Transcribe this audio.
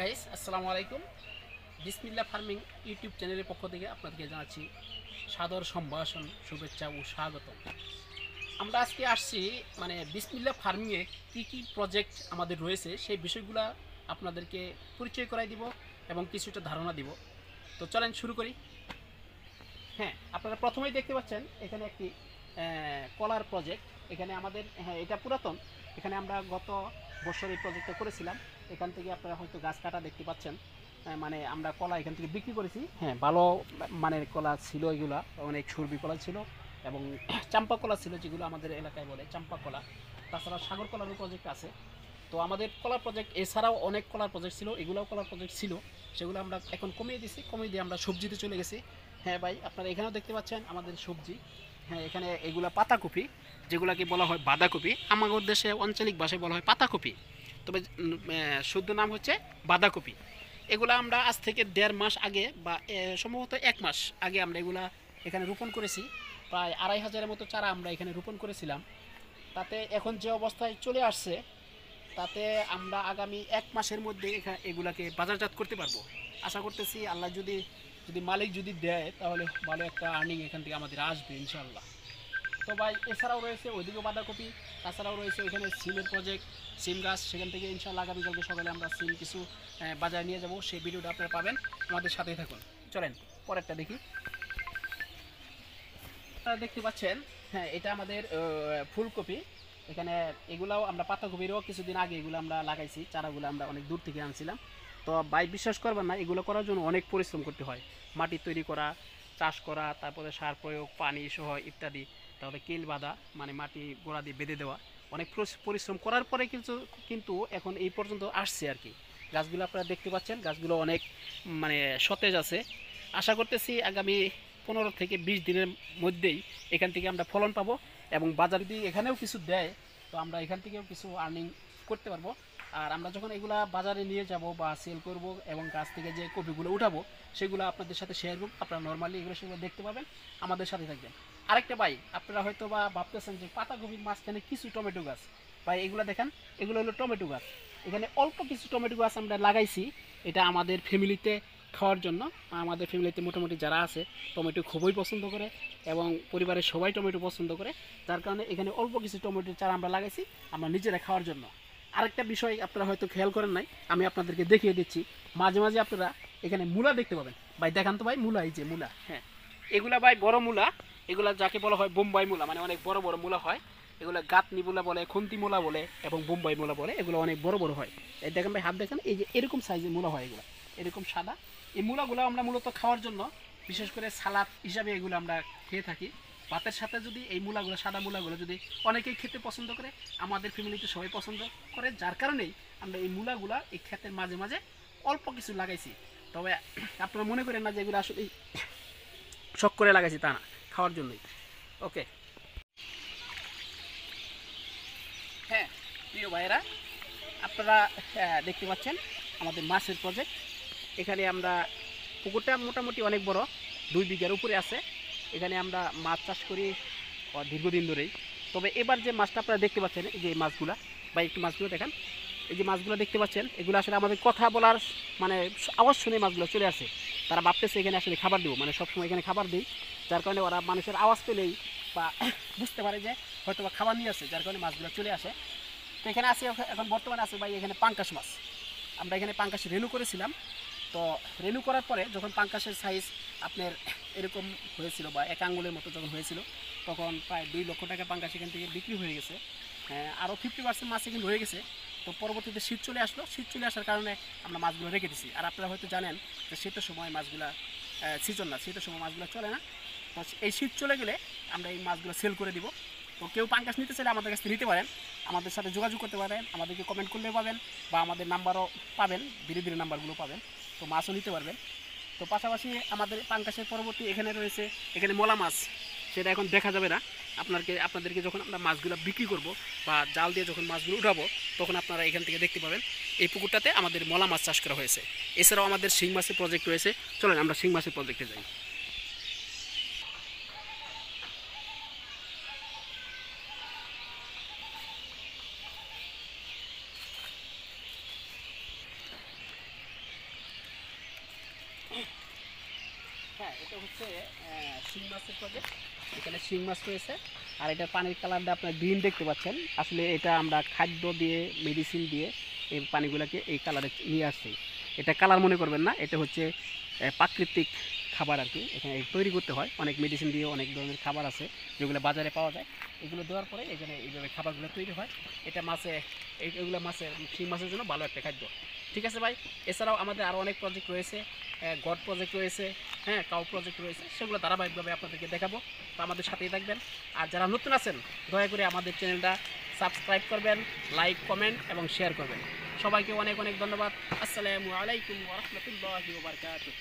Guys আসসালামু আলাইকুম। বিসমিল্লাহ ফার্মিং ইউটিউব চ্যানেলের পক্ষ থেকে আপনাদেরকে জানাচ্ছি সাদর সম্ভাষণ, শুভেচ্ছা ও স্বাগতম। আমরা আজকে আসছি বিসমিল্লাহ ফার্মিংয়ে কী কী প্রজেক্ট আমাদের রয়েছে সেই বিষয়গুলো আপনাদেরকে পরিচয় করাই দিব এবং কিছুটা ধারণা দিব। তো চলেন শুরু করি। হ্যাঁ, আপনারা প্রথমেই দেখতে পাচ্ছেন এখানে একটি কলার প্রজেক্ট। এখানে আমাদের এটা পুরাতন। এখানে আমরা গত বছর এই প্রজেক্টটা করেছিলাম। এখান থেকে আপনারা হয়তো গাছ কাটা দেখতে পাচ্ছেন। আমরা কলা এখান থেকে বিক্রি করেছি। হ্যাঁ, ভালো মানের কলা ছিল এগুলা, অনেক সুরবি কলা ছিল এবং চাম্পা কলা ছিল, যেগুলো আমাদের এলাকায় বলে চাম্পা কলা। তাছাড়া সাগর কলারও প্রজেক্ট আছে। তো আমাদের কলার প্রজেক্ট এছাড়াও অনেক কলার প্রজেক্ট ছিল, এগুলোও কলার প্রজেক্ট ছিল। সেগুলো আমরা এখন কমিয়ে দিছি, কমিয়ে দিয়ে আমরা সবজিতে চলে গেছি। হ্যাঁ ভাই, আপনারা এখানেও দেখতে পাচ্ছেন আমাদের সবজি। হ্যাঁ, এখানে এগুলা পাতাকপি, যেগুলাকে বলা হয় বাঁধাকপি। আমাদের দেশে আঞ্চলিক ভাষায় বলা হয় পাতাকপি, তবে শুদ্ধ নাম হচ্ছে বাঁধাকপি। এগুলা আমরা আজ থেকে 1.5 মাস আগে বা সম্ভবত 1 মাস আগে আমরা এগুলা এখানে রোপণ করেছি। প্রায় 2,500-এর মতো চারা আমরা এখানে রোপণ করেছিলাম। তাতে এখন যে অবস্থায় চলে আসছে, তাতে আমরা আগামী 1 মাসের মধ্যে এগুলাকে বাজারজাত করতে পারবো। আশা করতেছি আল্লাহ যদি যদি মালিক যদি দেয়, তাহলে ভালো একটা আর্নিং এখান থেকে আমাদের আসবে ইনশাল্লাহ। তো ভাই, এছাড়াও রয়েছে ওইদিকেও বাঁধাকপি, তাছাড়াও রয়েছে ওইখানে সিমের প্রজেক্ট, সিম গাছ। সেখান থেকে ইনশাল্লাহ আগামীকালকে সকালে আমরা সিম কিছু বাজারে নিয়ে যাব। সেই ভিডিওটা আপনারা পাবেন, আমাদের সাথেই থাকুন। চলেন পরেরটা দেখি। আপনারা দেখতে পাচ্ছেন, হ্যাঁ, এটা আমাদের ফুলকপি। এখানে এগুলাও আমরা পাতাকপিরও কিছুদিন আগে এগুলো আমরা লাগাইছি, চারাগুলো আমরা অনেক দূর থেকে আনছিলাম। তো ভাই বিশ্বাস করবেন না, এগুলো করার জন্য অনেক পরিশ্রম করতে হয়। মাটি তৈরি করা, চাষ করা, তারপরে সার প্রয়োগ, পানি সহ ইত্যাদি। তারপরে কেল বাঁধা, মানে মাটি গোড়া দিয়ে বেঁধে দেওয়া। অনেক পরিশ্রম করার পরে কিন্তু কিন্তু এখন এই পর্যন্ত আসছে আর কি। গাছগুলো আপনারা দেখতে পাচ্ছেন, গাছগুলো অনেক সতেজ আছে। আশা করতেছি আগামী 15 থেকে 20 দিনের মধ্যেই এখান থেকে আমরা ফলন পাবো এবং বাজার যদি এখানেও কিছু দেয়, তো আমরা এখান থেকেও কিছু আর্নিং করতে পারবো। আর আমরা যখন এগুলা বাজারে নিয়ে যাব বা সেল করব এবং গাছ থেকে যে কপিগুলো উঠাবো, সেগুলো আপনাদের সাথে শেয়ার করব। আপনারা নর্মালি এগুলো সেগুলো দেখতে পাবেন, আমাদের সাথে থাকবেন। আরেকটা ভাই, আপনারা হয়তো বা ভাবতেছেন যে পাতাকপির মাঝখানে কিছু টমেটো গাছ। ভাই এগুলো দেখেন, এগুলো হলো টমেটো গাছ। এখানে অল্প কিছু টমেটো গাছ আমরা লাগাইছি, এটা আমাদের ফ্যামিলিতে খাওয়ার জন্য। আমাদের ফ্যামিলিতে মোটামুটি যারা আছে টমেটো খুবই পছন্দ করে এবং পরিবারের সবাই টমেটো পছন্দ করে, যার কারণে এখানে অল্প কিছু টমেটোর চারা আমরা লাগাইছি আমরা নিজেরা খাওয়ার জন্য। আরেকটা বিষয় আপনারা হয়তো খেয়াল করেন নাই, আমি আপনাদেরকে দেখিয়ে দিচ্ছি। মাঝে মাঝে আপনারা এখানে মূলা দেখতে পাবেন। ভাই দেখান তো ভাই, মূলা, এই যে মূলা। হ্যাঁ, এগুলা ভাই বড় মূলা। এগুলা যাকে বলা হয় বোম্বাই মূলা, মানে অনেক বড় বড় মূলা হয়। এগুলো গাতনি মূলা বলে, খুন্তি মূলা বলে এবং বোম্বাই মূলা বলে। এগুলো অনেক বড় বড় হয়। এই দেখেন ভাই, হাত দেখেন, এই যে এরকম সাইজের মূলা হয় এগুলো, এরকম সাদা। এই মূলাগুলো আমরা মূলত খাওয়ার জন্য, বিশেষ করে সালাদ হিসাবে এগুলো আমরা খেয়ে থাকি। ভাতের সাথে যদি এই মূলাগুলো, সাদা মূলাগুলো যদি অনেকেই খেতে পছন্দ করে, আমাদের ফ্যামিলিতে সবাই পছন্দ করে, যার কারণেই আমরা এই মূলাগুলা এই ক্ষেতের মাঝে মাঝে অল্প কিছু লাগাইছি। তবে আপনারা মনে করেন না যে এগুলো আসলে শখ করে লাগাইছি, তা না, খাওয়ার জন্যই। ওকে। হ্যাঁ প্রিয় ভাইয়েরা, আপনারা দেখতে পাচ্ছেন আমাদের মাছের প্রজেক্ট। এখানে আমরা, পুকুরটা মোটামুটি অনেক বড়, 2 বিঘার উপরে আছে। এখানে আমরা মাছ চাষ করি দীর্ঘদিন ধরেই। তবে এবার যে মাছটা আপনারা দেখতে পাচ্ছেন, এই যে মাছগুলা, বা একটু মাছগুলো দেখেন, এই যে মাছগুলো দেখতে পাচ্ছেন, এগুলো আসলে আমাদের কথা বলার মানে আওয়াজ শুনে মাছগুলো চলে আসে। তারা ভাবতেছে এখানে আসলে খাবার দেবো, মানে সবসময় এখানে খাবার দিই, যার কারণে ওরা মানুষের আওয়াজ পেলেই বা বুঝতে পারে যে হয়তো বা খাবার নিয়ে আসে, যার কারণে মাছগুলো চলে আসে। তো এখানে আছে, এখন বর্তমানে আছে ভাই এখানে পাঙ্কাশ মাছ। আমরা এখানে পাঙ্কাশ রেনু করেছিলাম। তো রেনু করার পরে যখন পাঙ্কাশের সাইজ আপনার এরকম হয়েছিল বা 1 আঙ্গুলের মতো যখন হয়েছিল, তখন প্রায় 2 লক্ষ টাকা পাঙ্কাশ এখান থেকে বিক্রি হয়ে গেছে। আরও 50% মাছ এখানে রয়ে গেছে। তো পরবর্তীতে শীত চলে আসলো, শীত চলে আসার কারণে আমরা মাছগুলো রেখে দিছি। আর আপনারা হয়তো জানেন যে শীতের সময় মাছগুলা সিজন না, শীতের সময় মাছগুলো চলে না। তো এই শীত চলে গেলে আমরা এই মাছগুলো সেল করে দিব। তো কেউ পাঙ্কাশ নিতে চাইলে আমাদের কাছ থেকে নিতে পারেন, আমাদের সাথে যোগাযোগ করতে পারেন, আমাদেরকে কমেন্ট করলেও পাবেন বা আমাদের নাম্বারও পাবেন, ধীরে ধীরে নাম্বারগুলো পাবেন। তো মাছও নিতে পারবেন। তো পাশাপাশি আমাদের পাঙ্কাশের পরবর্তী এখানে রয়েছে, এখানে মলা মাছ। সেটা এখন দেখা যাবে না। আপনাদেরকে যখন আমরা মাছগুলো বিক্রি করব বা জাল দিয়ে যখন মাছগুলো উঠাবো, তখন আপনারা এখান থেকে দেখতে পাবেন এই পুকুরটাতে আমাদের মলা মাছ চাষ করা হয়েছে। এছাড়াও আমাদের শিং মাছের প্রজেক্ট রয়েছে। চলেন আমরা শিং মাছের প্রজেক্টে যাই। এটা হচ্ছে শিং মাছের প্রজেক্ট। এখানে শিং মাছ রয়েছে, আর এটা পানির কালারটা আপনার গ্রিন দেখতে পাচ্ছেন। আসলে এটা আমরা খাদ্য দিয়ে, মেডিসিন দিয়ে এই পানিগুলোকে এই কালারে নিয়ে আসছি। এটা কালার মনে করবেন না, এটা হচ্ছে প্রাকৃতিক খাবার আর কি। এখানে তৈরি করতে হয় অনেক মেডিসিন দিয়ে, অনেক ধরনের খাবার আছে যেগুলো বাজারে পাওয়া যায়। এগুলো দেওয়ার পরে এখানে এইভাবে খাবারগুলো তৈরি হয়। এটা মাছে, এইগুলো মাছের, শিং মাছের জন্য ভালো একটা খাদ্য। ঠিক আছে ভাই। এছাড়াও আমাদের আরও অনেক প্রজেক্ট রয়েছে, গড প্রজেক্ট রয়েছে, হ্যাঁ, কাউ প্রজেক্ট রয়েছে, সেগুলো ধারাবাহিকভাবে আপনাদেরকে দেখাবো। তো আমাদের সাথেই থাকবেন। আর যারা নতুন আছেন দয়া করে আমাদের চ্যানেলটা সাবস্ক্রাইব করবেন, লাইক, কমেন্ট এবং শেয়ার করবেন। সবাইকে অনেক অনেক ধন্যবাদ। আসসালামু আলাইকুম ওয়া রাহমাতুল্লাহি ওয়া বারাকাতুহু।